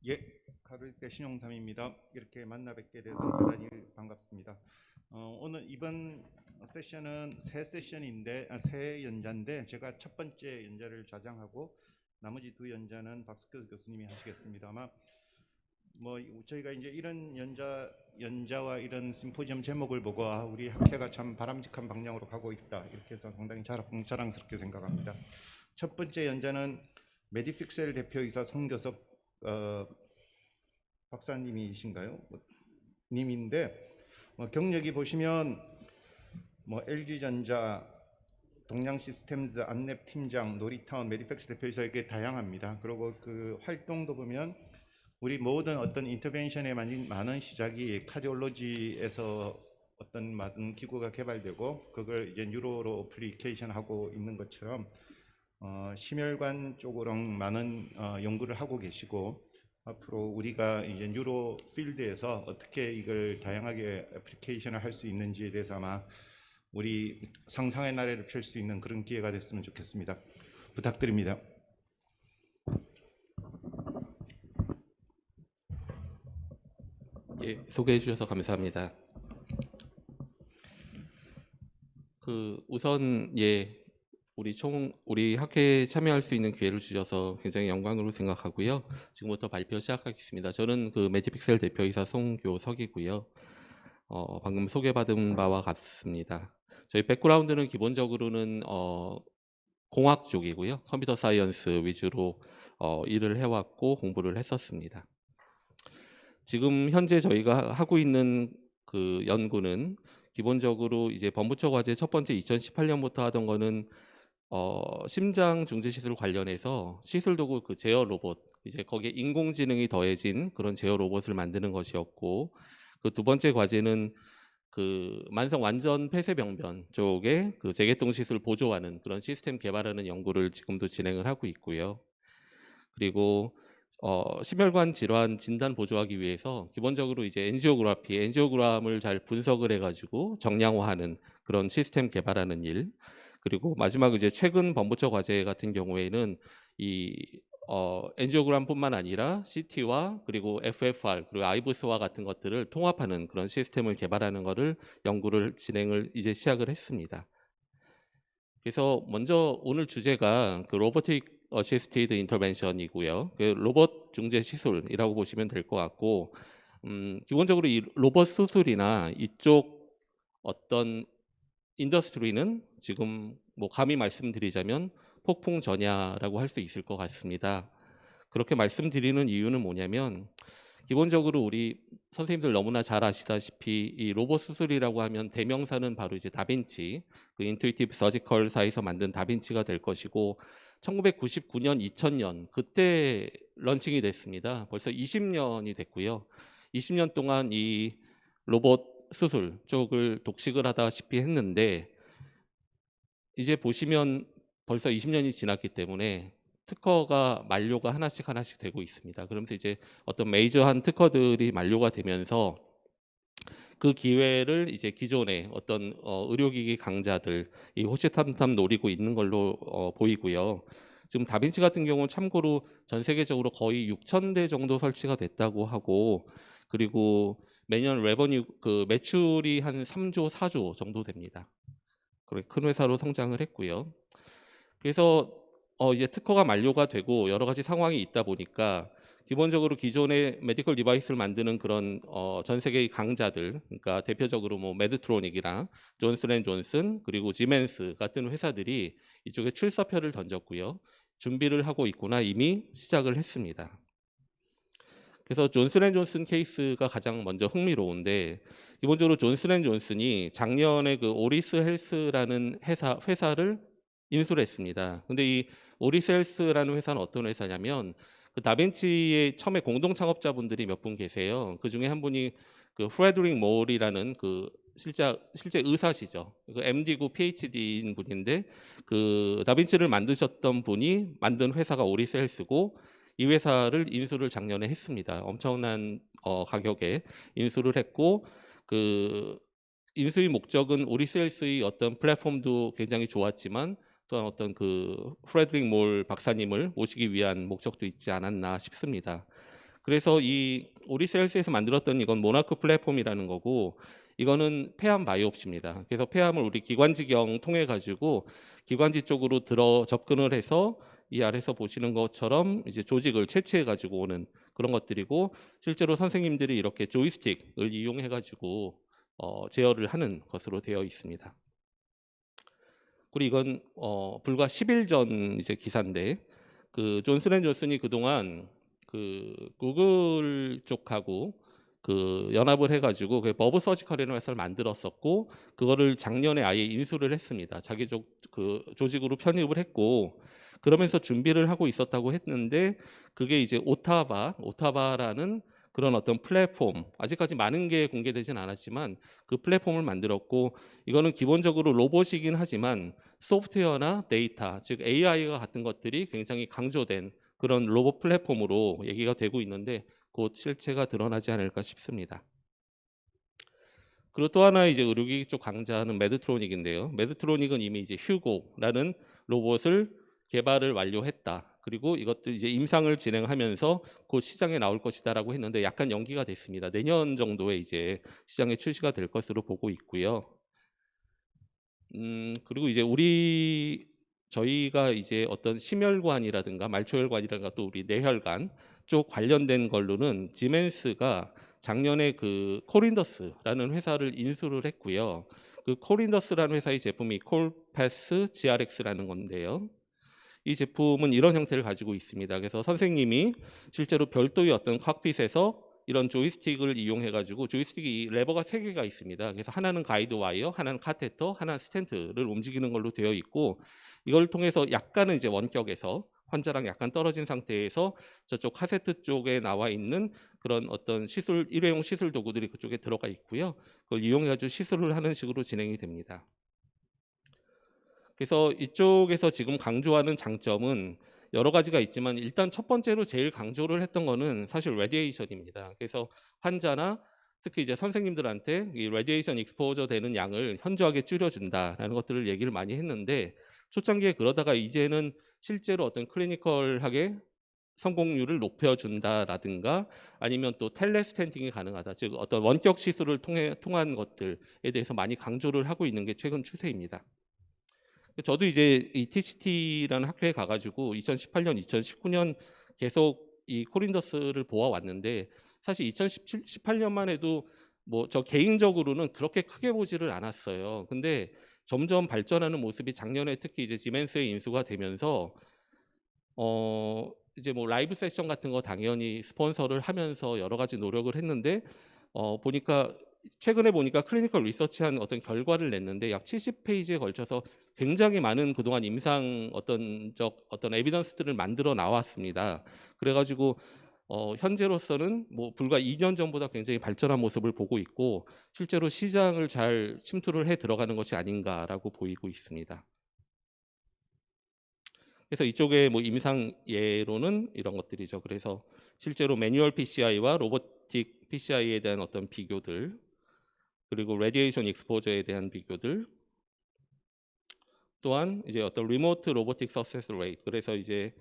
예, 가톨릭대 신용삼입니다. 이렇게 만나 뵙게 돼서 대단히 반갑습니다. 오늘 이번 세션은 새 세션인데 새 연자인데 제가 첫 번째 연자를 좌장하고 나머지 두 연자는 박석규 교수님이 하시겠습니다. 아마 뭐 저희가 이제 이런 연자와 이런 심포지엄 제목을 보고 우리 학회가 참 바람직한 방향으로 가고 있다 이렇게 해서 상당히 자랑스럽게 생각합니다. 첫 번째 연자는 메디픽셀 대표이사 송교섭 박사님이신가요? 님인데 경력이 보시면 LG전자, 동양시스템즈, 안랩 팀장, 놀이타운, 메디팩스 대표이사 이렇게 다양합니다. 그리고 그 활동도 보면 우리 모든 어떤 인터벤션의 많은 시작이 카디올로지에서 어떤 많은 기구가 개발되고 그걸 이제 뉴로로 어플리케이션하고 있는 것처럼 심혈관 쪽으로 많은 연구를 하고 계시고 앞으로 우리가 이제 뉴로 필드에서 어떻게 이걸 다양하게 애플리케이션을 할 수 있는지에 대해서 아마 우리 상상의 나래를 펼 수 있는 그런 기회가 됐으면 좋겠습니다. 부탁드립니다. 예, 소개해 주셔서 감사합니다. 우선 우리 학회에 참여할 수 있는 기회를 주셔서 굉장히 영광으로 생각하고요. 지금부터 발표 시작하겠습니다. 저는 메디픽셀 대표이사 송교석이고요. 방금 소개받은 바와 같습니다. 저희 백그라운드는 기본적으로는 공학 쪽이고요. 컴퓨터 사이언스 위주로 일을 해왔고 공부를 했었습니다. 지금 현재 저희가 하고 있는 그 연구는 기본적으로 이제 범부처 과제 첫 번째 2018년부터 하던 거는 심장 중지 시술 관련해서 시술 도구 제어 로봇, 이제 거기에 인공지능이 더해진 그런 제어 로봇을 만드는 것이었고, 그 두 번째 과제는 만성 완전 폐쇄병변 쪽에 재개통 시술 보조하는 그런 시스템 개발하는 연구를 지금도 진행을 하고 있고요. 그리고 심혈관 질환 진단 보조하기 위해서 기본적으로 이제 엔지오그램을 잘 분석을 해가지고 정량화하는 그런 시스템 개발하는 일. 그리고 마지막 이제 최근 범부처 과제 같은 경우에는 엔지오그램뿐만 아니라 CT와 그리고 FFR 그리고 아이브스와 같은 것들을 통합하는 그런 시스템을 개발하는 것을 연구를 진행을 이제 시작을 했습니다. 그래서 먼저 오늘 주제가 로보틱 어시스티드 인터벤션이고요. 로봇 중재 시술이라고 보시면 될 것 같고, 기본적으로 이 로봇 수술이나 이쪽 어떤 인더스트리는 지금 감히 말씀드리자면 폭풍 전야라고 할 수 있을 것 같습니다. 그렇게 말씀드리는 이유는 뭐냐면 기본적으로 우리 선생님들 너무나 잘 아시다시피 이 로봇 수술이라고 하면 대명사는 바로 이제 다빈치, 인투이티브 서지컬사에서 만든 다빈치가 될 것이고 1999년, 2000년 그때 런칭이 됐습니다. 벌써 20년이 됐고요. 20년 동안 이 로봇 수술 쪽을 독식을 하다시피 했는데 이제 보시면 벌써 20년이 지났기 때문에 특허가 만료가 하나씩 되고 있습니다. 그러면서 이제 어떤 메이저한 특허들이 만료가 되면서 그 기회를 이제 기존의 어떤 의료기기 강자들이 호시탐탐 노리고 있는 걸로 보이고요. 지금 다빈치 같은 경우는 참고로 전 세계적으로 거의 6,000대 정도 설치가 됐다고 하고, 그리고 매년 매출이 한 3조, 4조 정도 됩니다. 큰 회사로 성장을 했고요. 그래서 이제 특허가 만료가 되고 여러 가지 상황이 있다 보니까 기본적으로 기존의 메디컬 디바이스를 만드는 그런 전 세계의 강자들, 그러니까 대표적으로 메드트로닉이랑 존슨앤존슨 그리고 지멘스 같은 회사들이 이쪽에 출사표를 던졌고요. 준비를 하고 있구나 이미 시작을 했습니다. 그래서 존슨앤존슨 케이스가 가장 먼저 흥미로운데, 기본적으로 존슨앤존슨이 작년에 오리스 헬스라는 회사를 인수를 했습니다. 근데 이 오리스 헬스라는 회사는 어떤 회사냐면 다빈치의 처음에 공동 창업자분들이 몇 분 계세요. 그 중에 한 분이 프레드릭 몰이라는 실제 의사시죠. MD고 PhD인 분인데 다빈치를 만드셨던 분이 만든 회사가 오리스 헬스고, 이 회사를 인수를 작년에 했습니다. 엄청난 가격에 인수를 했고, 인수의 목적은 오리스 헬스의 어떤 플랫폼도 굉장히 좋았지만 또한 어떤 프레드릭 몰 박사님을 모시기 위한 목적도 있지 않았나 싶습니다. 그래서 이 오리셀스에서 만들었던 이건 모나크 플랫폼이라는 거고, 이거는 폐암 바이옵시입니다. 그래서 폐암을 우리 기관지경 통해 가지고 기관지 쪽으로 접근을 해서 이 아래서 보시는 것처럼 이제 조직을 채취해 가지고 오는 그런 것들이고, 실제로 선생님들이 이렇게 조이스틱을 이용해 가지고 제어를 하는 것으로 되어 있습니다. 그리고 이건 불과 10일 전 이제 기사인데, 그 존슨앤존슨이 그동안 그 구글 쪽하고 그 연합을 해가지고 그 버브 서지컬이라는 회사를 만들었었고, 그거를 작년에 아예 인수를 했습니다. 자기 그 조직으로 편입을 했고, 그러면서 준비를 하고 있었다고 했는데, 그게 이제 오타바라는 그런 어떤 플랫폼, 아직까지 많은 게 공개되진 않았지만 그 플랫폼을 만들었고, 이거는 기본적으로 로봇이긴 하지만 소프트웨어나 데이터, 즉 AI가 같은 것들이 굉장히 강조된 그런 로봇 플랫폼으로 얘기가 되고 있는데, 곧 실체가 드러나지 않을까 싶습니다. 그리고 또 하나 이제 의료기기 쪽 강자는 메드트로닉인데요. 메드트로닉은 이미 이제 휴고라는 로봇을 개발을 완료했다. 그리고 이것도 이제 임상을 진행하면서 곧 시장에 나올 것이다라고 했는데 약간 연기가 됐습니다. 내년 정도에 이제 시장에 출시가 될 것으로 보고 있고요. 그리고 이제 저희가 이제 어떤 심혈관이라든가 말초혈관이라든가 또 우리 뇌혈관 쪽 관련된 걸로는 지멘스가 작년에 그 콜인더스라는 회사를 인수를 했고요. 그 콜인더스라는 회사의 제품이 콜패스 GRX라는 건데요. 이 제품은 이런 형태를 가지고 있습니다. 그래서 선생님이 실제로 별도의 어떤 칵핏에서 이런 조이스틱을 이용해 가지고, 조이스틱이 레버가 3개가 있습니다. 그래서 하나는 가이드 와이어, 하나는 카테터, 하나는 스텐트를 움직이는 걸로 되어 있고, 이걸 통해서 약간은 이제 원격에서 환자랑 약간 떨어진 상태에서 저쪽 카세트 쪽에 나와 있는 그런 어떤 일회용 시술 도구들이 그쪽에 들어가 있고요. 그걸 이용해 가지고 시술을 하는 식으로 진행이 됩니다. 그래서 이쪽에서 지금 강조하는 장점은 여러 가지가 있지만, 일단 첫 번째로 제일 강조를 했던 거는 사실 레디에이션입니다. 그래서 환자나 특히 이제 선생님들한테 이 레디에이션 익스포저 되는 양을 현저하게 줄여준다라는 것들을 얘기를 많이 했는데, 초창기에 그러다가 이제는 실제로 어떤 클리니컬하게 성공률을 높여준다라든가, 아니면 또 텔레스텐팅이 가능하다, 즉 어떤 원격 시술을 통한 것들에 대해서 많이 강조를 하고 있는 게 최근 추세입니다. 저도 이제 이 TCT라는 학교에 가가지고 2018년, 2019년 계속 이 코린더스를 보아왔는데, 사실 2018년만 해도 뭐 저 개인적으로는 그렇게 크게 보지를 않았어요. 근데 점점 발전하는 모습이 작년에 특히 이제 지멘스의 인수가 되면서 이제 뭐 라이브 세션 같은 거 당연히 스폰서를 하면서 여러 가지 노력을 했는데, 최근에 보니까 클리니컬 리서치한 어떤 결과를 냈는데, 약 70페이지에 걸쳐서 굉장히 많은 그동안 임상 어떤 에비던스들을 만들어 나왔습니다. 그래가지고 현재로서는 뭐 불과 2년 전보다 굉장히 발전한 모습을 보고 있고, 실제로 시장을 잘 침투를 해 들어가는 것이 아닌가라고 보이고 있습니다. 그래서 이쪽에 뭐 임상 예로는 이런 것들이죠. 그래서 실제로 매뉴얼 PCI와 로보틱 PCI에 대한 어떤 비교들, 그리고 레디에이션 익스포저에 대한 비교들, 또한 이제 어떤 리모트 로보틱 서세스 레이트, 그래서 이제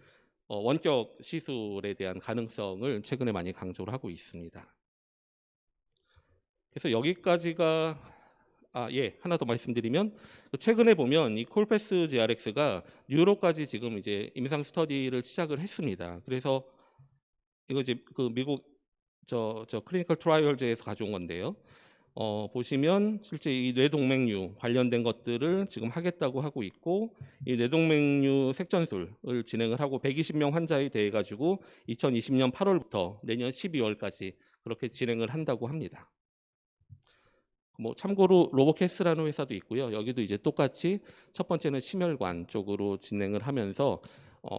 원격 시술에 대한 가능성을 최근에 많이 강조를 하고 있습니다. 그래서 여기까지가 하나 더 말씀드리면, 최근에 보면 이 콜패스 GRX가 뉴로까지 지금 이제 임상 스터디를 시작을 했습니다. 그래서 이거 이제 그 미국 저 클리니컬 트라이얼즈에서 가져온 건데요. 보시면 실제 이 뇌동맥류 관련된 것들을 지금 하겠다고 하고 있고, 이 뇌동맥류 색전술을 진행을 하고 120명 환자에 대해 가지고 2020년 8월부터 내년 12월까지 그렇게 진행을 한다고 합니다. 뭐 참고로 로보캐스라는 회사도 있고요. 여기도 이제 똑같이 첫 번째는 심혈관 쪽으로 진행을 하면서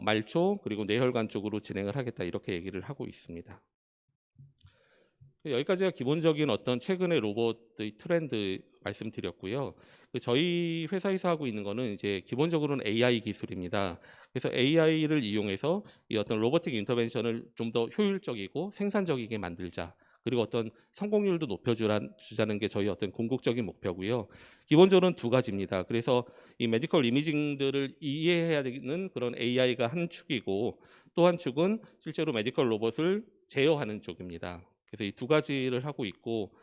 말초 그리고 뇌혈관 쪽으로 진행을 하겠다, 이렇게 얘기를 하고 있습니다. 여기까지가 기본적인 어떤 최근의 로봇의 트렌드 말씀드렸고요. 저희 회사에서 하고 있는 거는 이제 기본적으로는 AI 기술입니다. 그래서 AI를 이용해서 이 어떤 로보틱 인터벤션을 좀 더 효율적이고 생산적이게 만들자, 그리고 어떤 성공률도 높여주자는 게 저희 어떤 궁극적인 목표고요. 기본적으로는 두 가지입니다. 그래서 이 메디컬 이미징들을 이해해야 되는 그런 AI가 한 축이고, 또 한 축은 실제로 메디컬 로봇을 제어하는 쪽입니다. 그래서 이 두 가지를 하고 있고,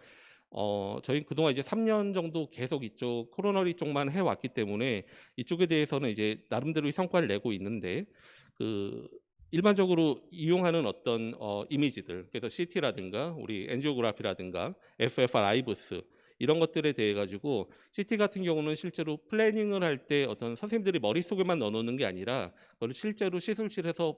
저희 그동안 이제 3년 정도 계속 이쪽 코로너리 쪽만 해왔기 때문에 이쪽에 대해서는 이제 나름대로의 성과를 내고 있는데, 그 일반적으로 이용하는 어떤 이미지들, 그래서 CT라든가 우리 엔지오그래피라든가 FFR, 아이브스 이런 것들에 대해 가지고, CT 같은 경우는 실제로 플래닝을 할 때 어떤 선생님들이 머릿속에만 넣어놓는 게 아니라 그걸 실제로 시술실에서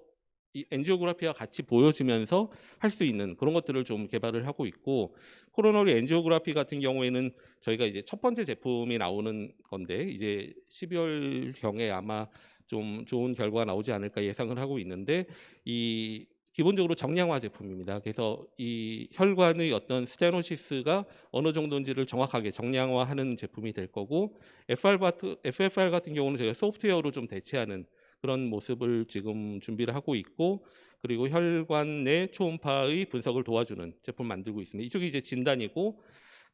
이 엔지오그래피와 같이 보여주면서 할 수 있는 그런 것들을 좀 개발을 하고 있고, 코로너리 엔지오그래피 같은 경우에는 저희가 이제 첫 번째 제품이 나오는 건데, 이제 12월경에 아마 좀 좋은 결과가 나오지 않을까 예상을 하고 있는데, 이 기본적으로 정량화 제품입니다. 그래서 이 혈관의 어떤 스테노시스가 어느 정도인지를 정확하게 정량화하는 제품이 될 거고, FFR 같은 경우는 저희가 소프트웨어로 좀 대체하는 그런 모습을 지금 준비를 하고 있고, 그리고 혈관 내 초음파의 분석을 도와주는 제품 만들고 있습니다. 이쪽이 이제 진단이고,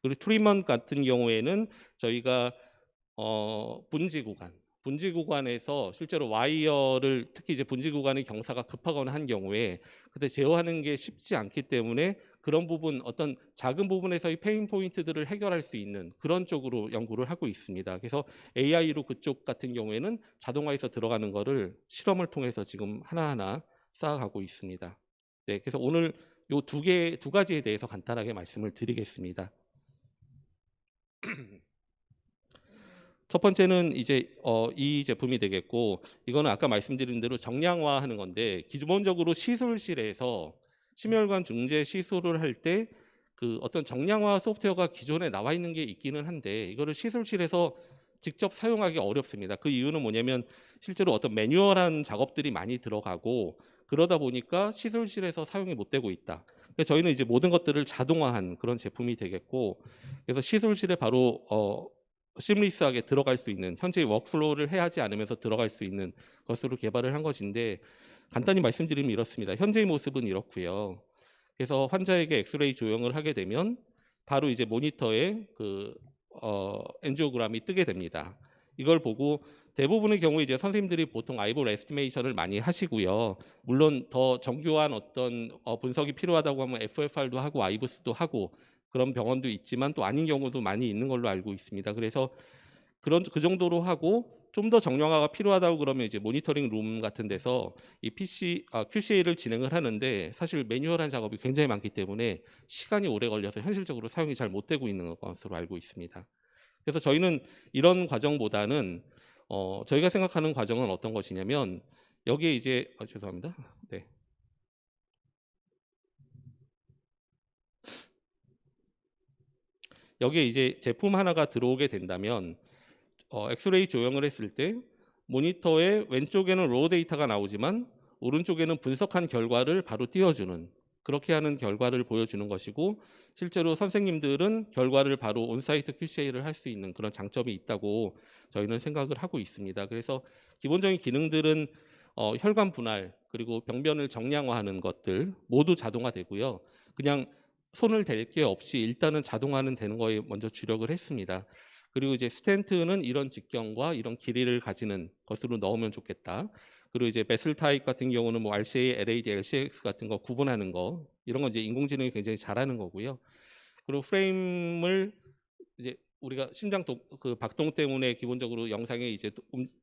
그리고 트리먼트 같은 경우에는 저희가 분지 구간에서 실제로 와이어를, 특히 이제 분지 구간의 경사가 급하거나 한 경우에 그때 제어하는 게 쉽지 않기 때문에 그런 부분, 어떤 작은 부분에서의 페인 포인트들을 해결할 수 있는 그런 쪽으로 연구를 하고 있습니다. 그래서 AI로 그쪽 같은 경우에는 자동화해서 들어가는 거를 실험을 통해서 지금 하나하나 쌓아가고 있습니다. 네, 그래서 오늘 요 두 가지에 대해서 간단하게 말씀을 드리겠습니다. 첫 번째는 이제 이 제품이 되겠고, 이거는 아까 말씀드린 대로 정량화하는 건데, 기본적으로 시술실에서 심혈관 중재 시술을 할 때 그 어떤 정량화 소프트웨어가 기존에 나와 있는 게 있기는 한데, 이거를 시술실에서 직접 사용하기 어렵습니다. 그 이유는 뭐냐면 실제로 어떤 매뉴얼한 작업들이 많이 들어가고, 그러다 보니까 시술실에서 사용이 못 되고 있다. 그래서 저희는 이제 모든 것들을 자동화한 그런 제품이 되겠고, 그래서 시술실에 바로 시밀리스하게 들어갈 수 있는, 현재의 워크플로우를 해하지 않으면서 들어갈 수 있는 것으로 개발을 한 것인데, 간단히 말씀드리면 이렇습니다. 현재의 모습은 이렇고요. 그래서 환자에게 엑스레이 조형을 하게 되면 바로 이제 모니터에 그 엔지오그램이 뜨게 됩니다. 이걸 보고 대부분의 경우에 이제 선생님들이 보통 아이볼 에스티메이션을 많이 하시고요. 물론 더 정교한 어떤 분석이 필요하다고 하면 FFR도 하고 아이브스도 하고 그런 병원도 있지만, 또 아닌 경우도 많이 있는 걸로 알고 있습니다. 그래서 그 정도로 하고, 좀 더 정량화가 필요하다고 그러면 이제 모니터링 룸 같은 데서 이 QCA를 진행을 하는데, 사실 매뉴얼한 작업이 굉장히 많기 때문에 시간이 오래 걸려서 현실적으로 사용이 잘 못 되고 있는 것으로 알고 있습니다. 그래서 저희는 이런 과정보다는 저희가 생각하는 과정은 어떤 것이냐면, 여기에 이제 죄송합니다. 네. 여기에 이제 제품 하나가 들어오게 된다면, 엑스레이 조형을 했을 때 모니터의 왼쪽에는 로우 데이터가 나오지만 오른쪽에는 분석한 결과를 바로 띄워주는, 그렇게 하는 결과를 보여주는 것이고, 실제로 선생님들은 결과를 바로 온사이트 QCA를 할 수 있는 그런 장점이 있다고 저희는 생각을 하고 있습니다. 그래서 기본적인 기능들은 혈관 분할, 그리고 병변을 정량화하는 것들 모두 자동화되고요. 그냥 손을 댈 게 없이 일단은 자동화는 되는 거에 먼저 주력을 했습니다. 그리고 이제 스텐트는 이런 직경과 이런 길이를 가지는 것으로 넣으면 좋겠다. 그리고 이제 베슬 타입 같은 경우는 뭐 RCA, LAD, LCX 같은 거 구분하는 거, 이런 건 이제 인공지능이 굉장히 잘하는 거고요. 그리고 프레임을 이제 우리가 심장 그 박동 때문에 기본적으로 영상에 이제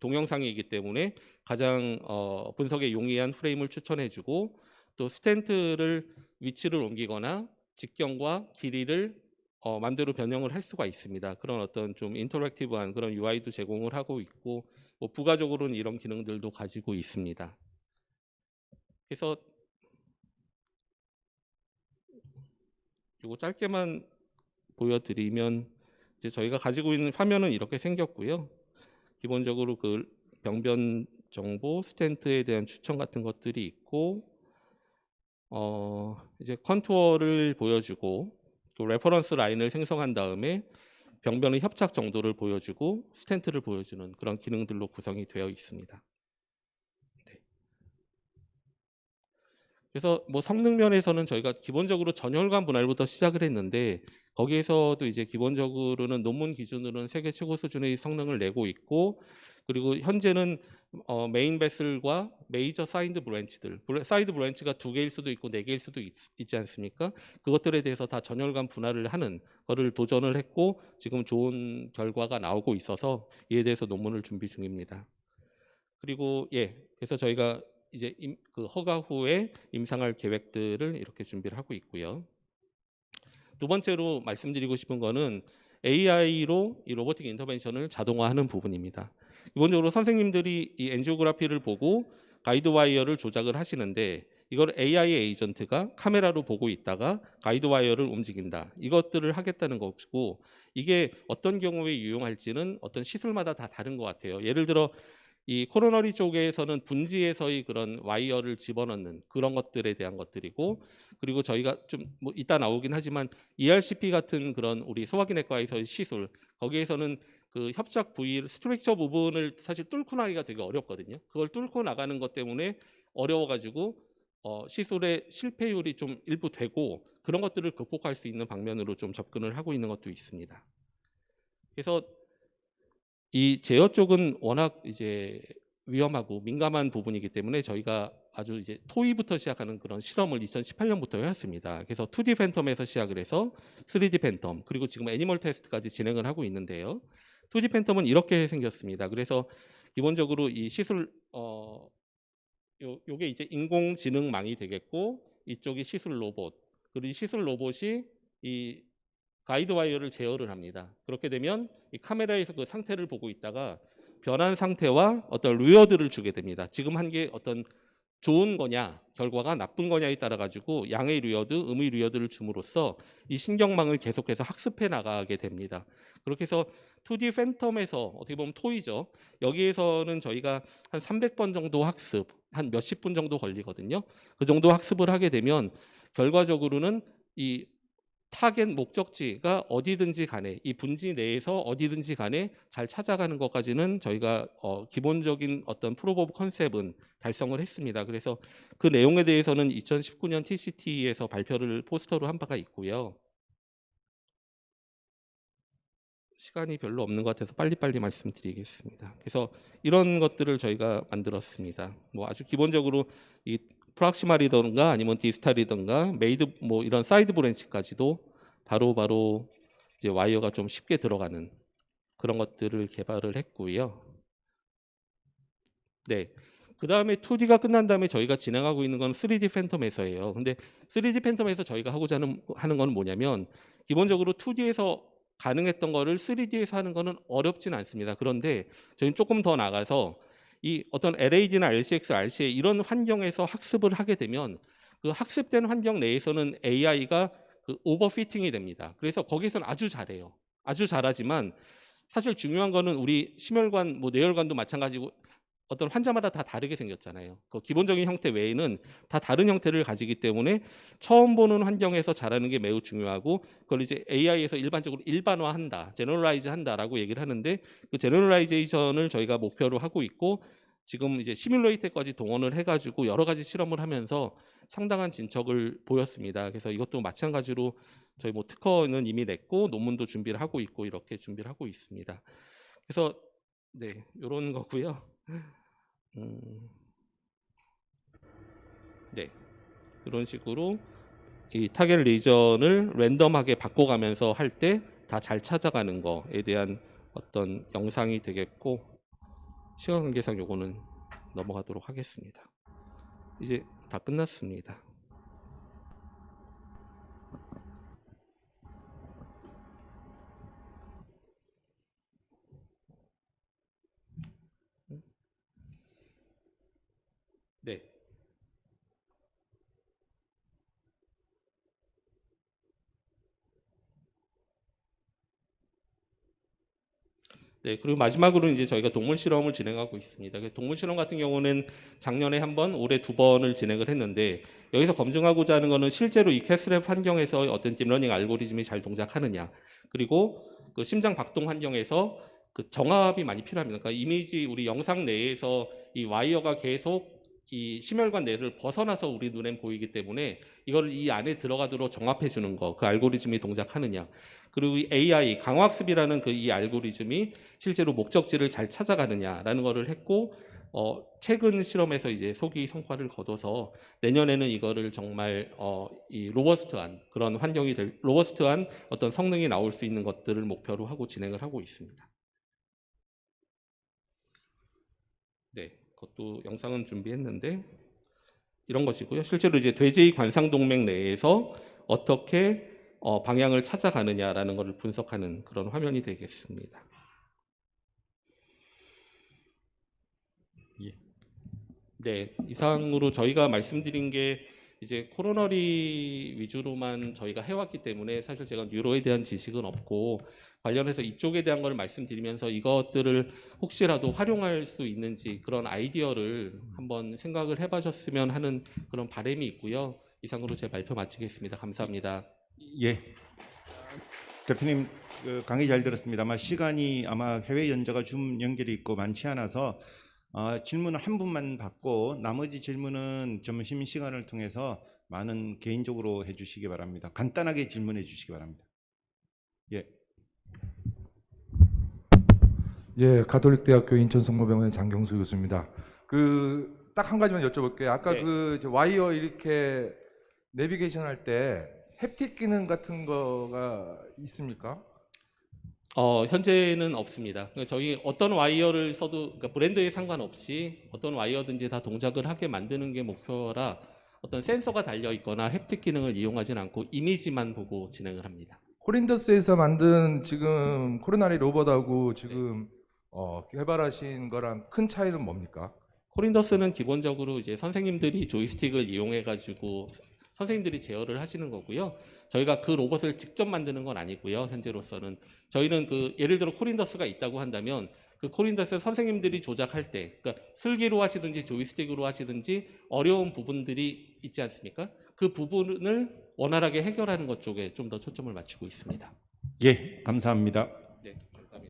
동영상이기 때문에 가장 분석에 용이한 프레임을 추천해주고, 또 스텐트를 위치를 옮기거나 직경과 길이를 맘대로 변형을 할 수가 있습니다. 그런 어떤 좀 인터랙티브한 그런 UI도 제공을 하고 있고, 뭐 부가적으로는 이런 기능들도 가지고 있습니다. 그래서 이거 짧게만 보여드리면, 이제 저희가 가지고 있는 화면은 이렇게 생겼고요. 기본적으로 그 병변 정보, 스텐트에 대한 추천 같은 것들이 있고, 이제 컨투어를 보여주고, 또 레퍼런스 라인을 생성한 다음에 병변의 협착 정도를 보여주고 스텐트를 보여주는 그런 기능들로 구성이 되어 있습니다. 네. 그래서 뭐 성능 면에서는 저희가 기본적으로 전열관 분할부터 시작을 했는데 거기에서도 이제 기본적으로는 논문 기준으로는 세계 최고 수준의 성능을 내고 있고, 그리고 현재는 메인 베슬과 메이저 사이드 브랜치들, 사이드 브랜치가 2개일 수도 있고 4개일 수도 있지 않습니까? 그것들에 대해서 다 전열관 분할을 하는 거를 도전을 했고 지금 좋은 결과가 나오고 있어서 이에 대해서 논문을 준비 중입니다. 그리고 그래서 저희가 이제 그 허가 후에 임상할 계획들을 이렇게 준비를 하고 있고요. 두 번째로 말씀드리고 싶은 거는 AI로 이 로보틱 인터벤션을 자동화하는 부분입니다. 기본적으로 선생님들이 이 엔지오그래피를 보고 가이드 와이어를 조작을 하시는데 이걸 AI 에이전트가 카메라로 보고 있다가 가이드 와이어를 움직인다. 이것들을 하겠다는 것이고, 이게 어떤 경우에 유용할지는 어떤 시술마다 다 다른 것 같아요. 예를 들어 이 코로너리 쪽에서는 분지에서의 그런 와이어를 집어넣는 그런 것들에 대한 것들이고, 그리고 저희가 좀 뭐 이따 나오긴 하지만 ERCP 같은 그런 우리 소화기내과에서의 시술, 거기에서는 그 협착 부위 스트럭처 부분을 사실 뚫고 나기가 되게 어렵거든요. 그걸 뚫고 나가는 것 때문에 어려워가지고 시술의 실패율이 좀 일부 되고, 그런 것들을 극복할 수 있는 방면으로 좀 접근을 하고 있는 것도 있습니다. 그래서 이 제어 쪽은 워낙 이제 위험하고 민감한 부분이기 때문에 저희가 아주 이제 토이부터 시작하는 그런 실험을 2018년부터 해왔습니다. 그래서 2D 팬텀에서 시작을 해서 3D 팬텀, 그리고 지금 애니멀 테스트까지 진행을 하고 있는데요. 2D 팬텀은 이렇게 생겼습니다. 그래서 기본적으로 이 시술 요게 이제 인공지능망이 되겠고, 이쪽이 시술 로봇, 그리고 이 시술 로봇이 이 가이드 와이어를 제어를 합니다. 그렇게 되면 이 카메라에서 그 상태를 보고 있다가 변한 상태와 어떤 루어들을 주게 됩니다. 지금 한 게 어떤 좋은 거냐, 결과가 나쁜 거냐에 따라 가지고 양의 루어드, 음의 루어드를 줌으로써 이 신경망을 계속해서 학습해 나가게 됩니다. 그렇게 해서 2D 팬텀에서 어떻게 보면 토이죠. 여기에서는 저희가 한 300번 정도 학습, 한 몇십 분 정도 걸리거든요. 그 정도 학습을 하게 되면 결과적으로는 이 타겟 목적지가 어디든지 간에, 이 분지 내에서 어디든지 간에 잘 찾아가는 것까지는 저희가 기본적인 어떤 프로브 오브 컨셉은 달성을 했습니다. 그래서 그 내용에 대해서는 2019년 TCT에서 발표를 포스터로 한 바가 있고요. 시간이 별로 없는 것 같아서 빨리빨리 말씀드리겠습니다. 그래서 이런 것들을 저희가 만들었습니다. 뭐 아주 기본적으로 이 프락시말이던가 아니면 디스탈이던가 메이드 뭐 이런 사이드 브랜치까지도 바로 이제 와이어가 좀 쉽게 들어가는 그런 것들을 개발을 했고요. 네. 그 다음에 2D가 끝난 다음에 저희가 진행하고 있는 건 3D 팬텀에서예요. 근데 3D 팬텀에서 저희가 하고자 하는 건 뭐냐면, 기본적으로 2D에서 가능했던 거를 3D에서 하는 거는 어렵진 않습니다. 그런데 저희는 조금 더 나가서 이 어떤 LAD나 LCX, RCA 이런 환경에서 학습을 하게 되면 그 학습된 환경 내에서는 AI가 그 오버피팅이 됩니다. 그래서 거기서는 아주 잘해요. 아주 잘하지만 사실 중요한 거는 우리 심혈관, 뭐 뇌혈관도 마찬가지고 어떤 환자마다 다 다르게 생겼잖아요. 그 기본적인 형태 외에는 다 다른 형태를 가지기 때문에 처음 보는 환경에서 잘하는 게 매우 중요하고, 그걸 이제 AI에서 일반적으로 일반화한다, 제너럴라이즈 한다라고 얘기를 하는데, 그 제너럴라이제이션을 저희가 목표로 하고 있고, 지금 이제 시뮬레이터까지 동원을 해가지고 여러 가지 실험을 하면서 상당한 진척을 보였습니다. 그래서 이것도 마찬가지로 저희 뭐 특허는 이미 냈고 논문도 준비를 하고 있고 이렇게 준비를 하고 있습니다. 그래서 네, 이런 거고요. 네, 이런 식으로 이 타겟 리전을 랜덤하게 바꿔가면서 할 때 다 잘 찾아가는 거에 대한 어떤 영상이 되겠고, 시간 관계상 요거는 넘어가도록 하겠습니다. 이제 다 끝났습니다. 네. 네, 그리고 마지막으로 이제 저희가 동물 실험을 진행하고 있습니다. 동물 실험 같은 경우는 작년에 한 번, 올해 2번을 진행을 했는데, 여기서 검증하고자 하는 것은 실제로 이 캐스랩 환경에서 어떤 딥러닝 알고리즘이 잘 동작하느냐, 그리고 그 심장 박동 환경에서 그 정합이 많이 필요합니다. 그러니까 이미지 우리 영상 내에서 이 와이어가 계속 이 심혈관 내를 벗어나서 우리 눈엔 보이기 때문에 이걸 이 안에 들어가도록 정합해 주는 거, 그 알고리즘이 동작하느냐. 그리고 이 AI 강화학습이라는 그 이 알고리즘이 실제로 목적지를 잘 찾아가느냐라는 거를 했고, 최근 실험에서 이제 소기 성과를 거둬서 내년에는 이거를 정말 이 로버스트한 그런 환경이 될, 로버스트한 어떤 성능이 나올 수 있는 것들을 목표로 하고 진행을 하고 있습니다. 네, 그것도 영상은 준비했는데 이런 것이고요. 실제로 이제 돼지 관상동맥 내에서 어떻게 방향을 찾아가느냐라는 것을 분석하는 그런 화면이 되겠습니다. 예. 네, 이상으로 저희가 말씀드린 게 이제 코로너리 위주로만 저희가 해왔기 때문에 사실 제가 뉴로에 대한 지식은 없고 관련해서 이쪽에 대한 걸 말씀드리면서 이것들을 혹시라도 활용할 수 있는지 그런 아이디어를 한번 생각을 해보셨으면 하는 그런 바람이 있고요. 이상으로 제 발표 마치겠습니다. 감사합니다. 예. 대표님 강의 잘 들었습니다. 아마 시간이 아마 해외 연자가 줌 연결이 있고 많지 않아서 질문을 한 분만 받고 나머지 질문은 점심 시간을 통해서 많은 개인적으로 해주시기 바랍니다. 간단하게 질문해 주시기 바랍니다. 예. 예, 가톨릭대학교 인천성모병원의 장경수 교수입니다. 딱 한 가지만 여쭤볼게요. 아까 네. 저 와이어 이렇게 내비게이션 할 때 햅틱 기능 같은 거가 있습니까? 현재는 없습니다. 그러니까 저희 어떤 와이어를 써도 그러니까 브랜드에 상관없이 어떤 와이어든지 다 동작을 하게 만드는 게 목표라 어떤 센서가 달려 있거나 햅틱 기능을 이용하진 않고 이미지만 보고 진행을 합니다. 코린더스에서 만든 지금 코로나리 로봇하고 지금 개발하신 거랑 큰 차이는 뭡니까? 코린더스는 기본적으로 이제 선생님들이 조이스틱을 이용해 가지고 선생님들이 제어를 하시는 거고요. 저희가 그 로봇을 직접 만드는 건 아니고요. 현재로서는 저희는 그 예를 들어 코린더스가 있다고 한다면 그 코린더스 선생님들이 조작할 때, 그러니까 슬기로 하시든지 조이스틱으로 하시든지 어려운 부분들이 있지 않습니까? 그 부분을 원활하게 해결하는 것 쪽에 좀 더 초점을 맞추고 있습니다. 예, 감사합니다.